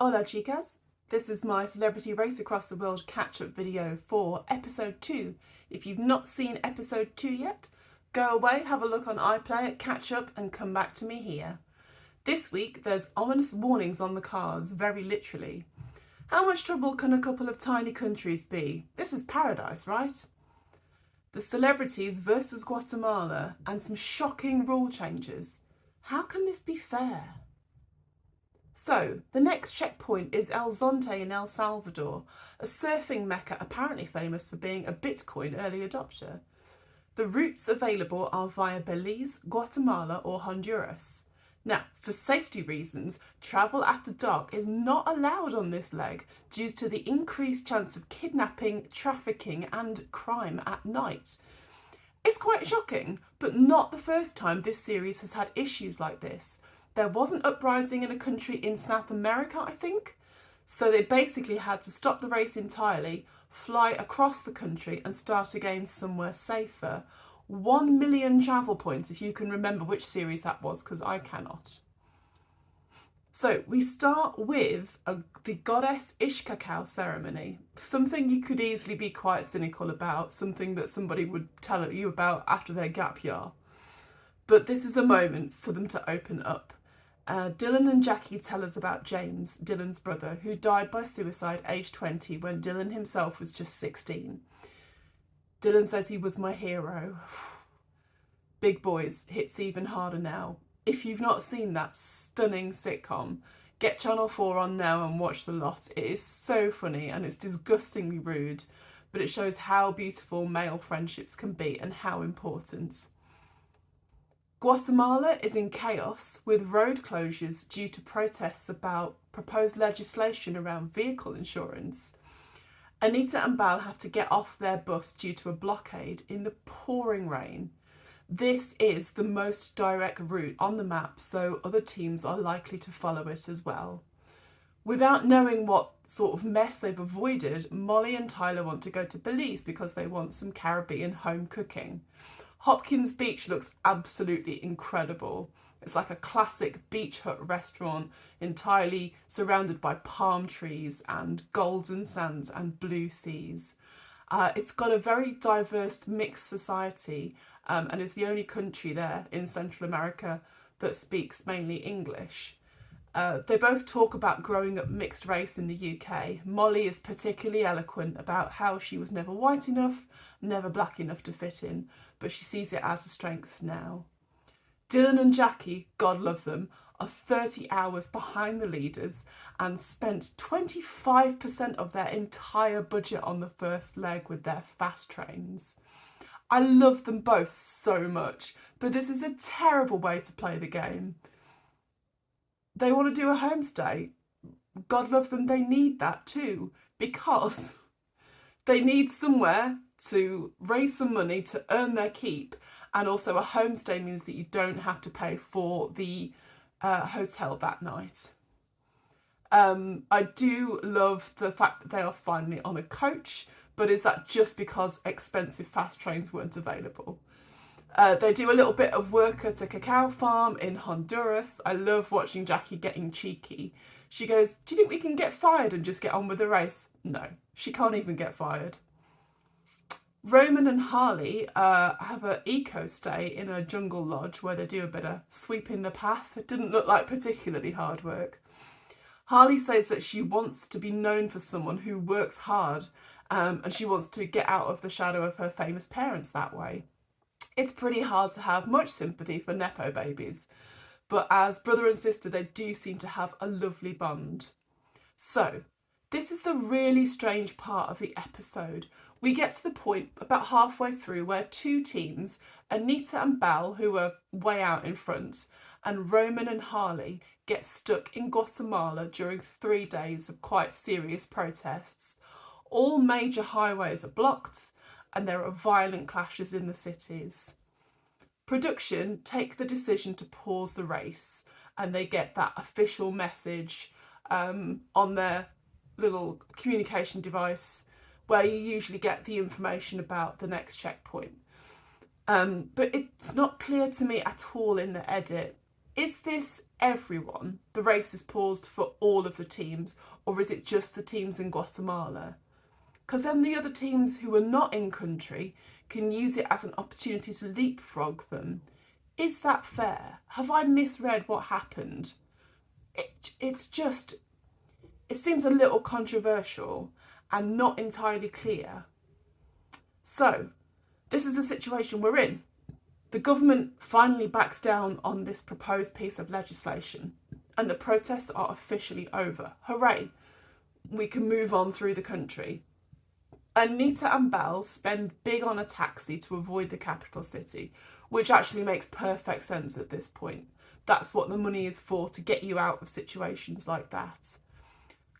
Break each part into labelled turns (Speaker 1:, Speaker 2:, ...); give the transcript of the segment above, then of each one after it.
Speaker 1: Hola chicas, this is my Celebrity Race Across the World catch-up video for episode 2. If you've not seen episode 2 yet, go away, have a look on iPlayer, catch up and come back to me here. This week there's ominous warnings on the cards, very literally. How much trouble can a couple of tiny countries be? This is paradise, right? The celebrities versus Guatemala and some shocking rule changes. How can this be fair? So, the next checkpoint is El Zonte in El Salvador, a surfing mecca apparently famous for being a Bitcoin early adopter. The routes available are via Belize, Guatemala or Honduras. Now, for safety reasons, travel after dark is not allowed on this leg due to the increased chance of kidnapping, trafficking and crime at night. It's quite shocking, but not the first time this series has had issues like this. There was an uprising in a country in South America, I think, so they basically had to stop the race entirely, fly across the country and start again somewhere safer. 1 million travel points, if you can remember which series that was, because I cannot. So we start with the goddess Ishkakau ceremony, something you could easily be quite cynical about, something that somebody would tell you about after their gap year. But this is a moment for them to open up. Dylan and Jackie tell us about James, Dylan's brother, who died by suicide aged 20 when Dylan himself was just 16. Dylan says he was my hero. Big Boys hits even harder now. If you've not seen that stunning sitcom, get Channel 4 on now and watch the lot. It is so funny and it's disgustingly rude, but it shows how beautiful male friendships can be and how important. Guatemala is in chaos with road closures due to protests about proposed legislation around vehicle insurance. Anita and Bal have to get off their bus due to a blockade in the pouring rain. This is the most direct route on the map, so other teams are likely to follow it as well. Without knowing what sort of mess they've avoided, Molly and Tyler want to go to Belize because they want some Caribbean home cooking. Hopkins Beach looks absolutely incredible. It's like a classic beach hut restaurant, entirely surrounded by palm trees and golden sands and blue seas. It's got a very diverse mixed society and is the only country there in Central America that speaks mainly English. They both talk about growing up mixed race in the UK. Molly is particularly eloquent about how she was never white enough, never black enough to fit in, but she sees it as a strength now. Dylan and Jackie, God love them, are 30 hours behind the leaders and spent 25% of their entire budget on the first leg with their fast trains. I love them both so much, but this is a terrible way to play the game. They want to do a homestay. God love them, they need that too, because they need somewhere to raise some money to earn their keep, and also a homestay means that you don't have to pay for the hotel that night. I do love the fact that they are finally on a coach, but is that just because expensive fast trains weren't available? They do a little bit of work at a cacao farm in Honduras. I love watching Jackie getting cheeky. She goes, "Do you think we can get fired and just get on with the race?" No, she can't even get fired. Roman and Harley have an eco stay in a jungle lodge where they do a bit of sweeping the path. It didn't look like particularly hard work. Harley says that she wants to be known for someone who works hard and she wants to get out of the shadow of her famous parents that way. It's pretty hard to have much sympathy for Nepo babies, but as brother and sister they do seem to have a lovely bond. So, this is the really strange part of the episode. We get to the point about halfway through where two teams, Anita and Bal, who are way out in front, and Roman and Harley, get stuck in Guatemala during 3 days of quite serious protests. All major highways are blocked and there are violent clashes in the cities. Production take the decision to pause the race and they get that official message on their little communication device where you usually get the information about the next checkpoint. But it's not clear to me at all in the edit Is this everyone? The race is paused for all of the teams, or is it just the teams in Guatemala? Because then the other teams who are not in country can use it as an opportunity to leapfrog them. Is that fair? Have I misread what happened? It seems a little controversial and not entirely clear. So, this is the situation we're in. The government finally backs down on this proposed piece of legislation, and the protests are officially over. Hooray! We can move on through the country. Anita and Bal spend big on a taxi to avoid the capital city, which actually makes perfect sense at this point. That's what the money is for, to get you out of situations like that.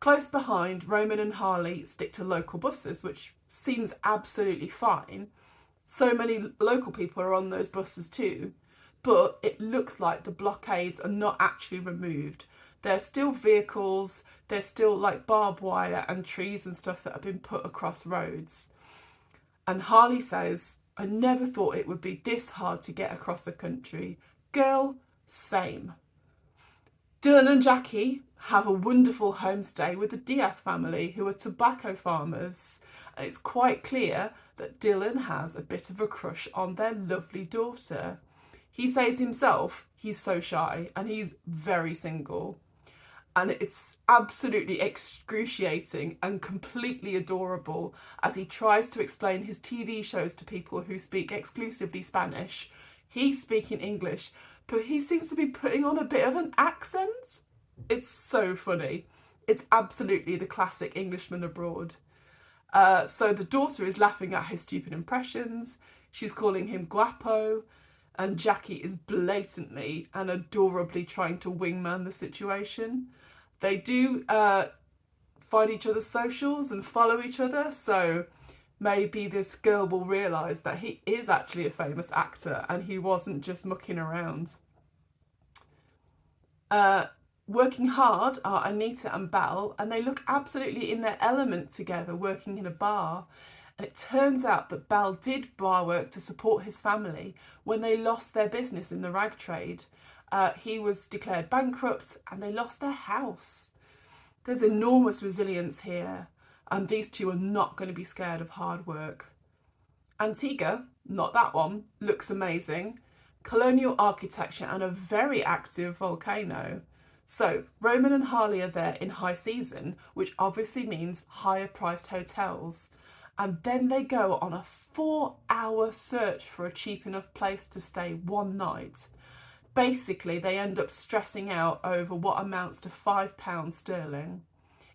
Speaker 1: Close behind, Roman and Harley stick to local buses, which seems absolutely fine. So many local people are on those buses too, but it looks like the blockades are not actually removed. There's still vehicles, there's still like barbed wire and trees and stuff that have been put across roads. And Harley says, I never thought it would be this hard to get across the country. Girl, same. Dylan and Jackie have a wonderful homestay with the Diaz family, who are tobacco farmers. And it's quite clear that Dylan has a bit of a crush on their lovely daughter. He says himself he's so shy and he's very single. And it's absolutely excruciating and completely adorable as he tries to explain his TV shows to people who speak exclusively Spanish. He's speaking English, but he seems to be putting on a bit of an accent. It's so funny. It's absolutely the classic Englishman abroad. So the daughter is laughing at his stupid impressions. She's calling him guapo. And Jackie is blatantly and adorably trying to wingman the situation. They do find each other's socials and follow each other, so maybe this girl will realise that he is actually a famous actor and he wasn't just mucking around. Working hard are Anita and Bal, and they look absolutely in their element together, working in a bar. And it turns out that Bal did bar work to support his family when they lost their business in the rag trade. He was declared bankrupt and they lost their house. There's enormous resilience here, and these two are not going to be scared of hard work. Antigua, not that one, looks amazing. Colonial architecture and a very active volcano. So Roman and Harley are there in high season, which obviously means higher priced hotels. And then they go on a 4-hour search for a cheap enough place to stay one night. Basically, they end up stressing out over what amounts to £5 sterling.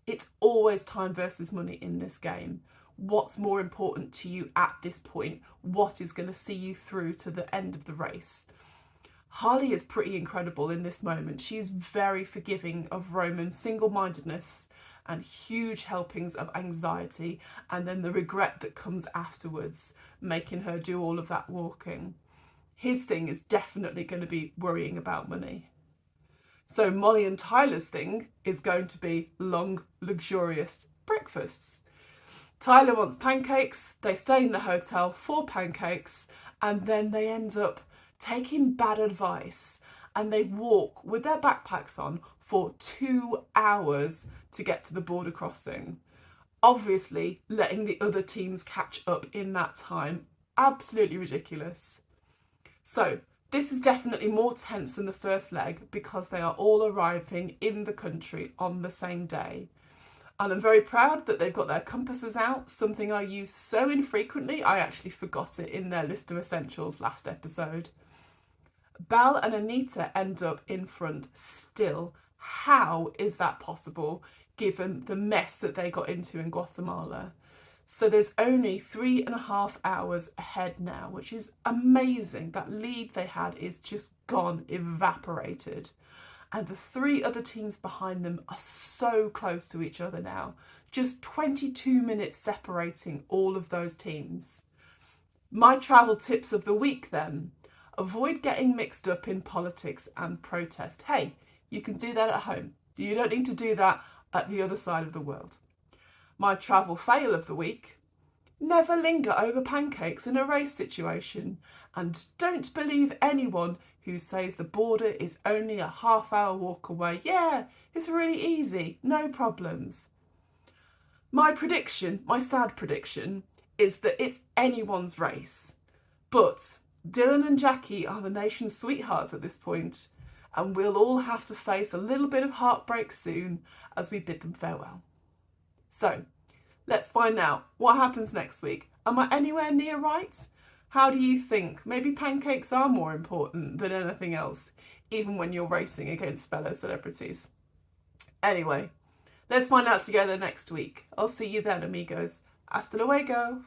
Speaker 1: It's always time versus money in this game. What's more important to you at this point? What is going to see you through to the end of the race? Harley is pretty incredible in this moment. She's very forgiving of Roman's single-mindedness and huge helpings of anxiety, and then the regret that comes afterwards, making her do all of that walking. His thing is definitely going to be worrying about money. So Molly and Tyler's thing is going to be long, luxurious breakfasts. Tyler wants pancakes, they stay in the hotel for pancakes, and then they end up taking bad advice and they walk with their backpacks on for 2 hours to get to the border crossing. Obviously, letting the other teams catch up in that time. Absolutely ridiculous. So, this is definitely more tense than the first leg because they are all arriving in the country on the same day. And I'm very proud that they've got their compasses out, something I use so infrequently I actually forgot it in their list of essentials last episode. Bal and Anita end up in front still. How is that possible, given the mess that they got into in Guatemala? So there's only 3.5 hours ahead now, which is amazing. That lead they had is just gone, evaporated. And the 3 other teams behind them are so close to each other now. Just 22 minutes separating all of those teams. My travel tips of the week then. Avoid getting mixed up in politics and protest. Hey, you can do that at home. You don't need to do that at the other side of the world. My travel fail of the week. Never linger over pancakes in a race situation, and don't believe anyone who says the border is only a half-hour walk away. Yeah, it's really easy, no problems. My sad prediction, is that it's anyone's race. But Dylan and Jackie are the nation's sweethearts at this point, and we'll all have to face a little bit of heartbreak soon as we bid them farewell. So, let's find out what happens next week. Am I anywhere near right? How do you think? Maybe pancakes are more important than anything else, even when you're racing against fellow celebrities. Anyway, let's find out together next week. I'll see you then, amigos. Hasta luego.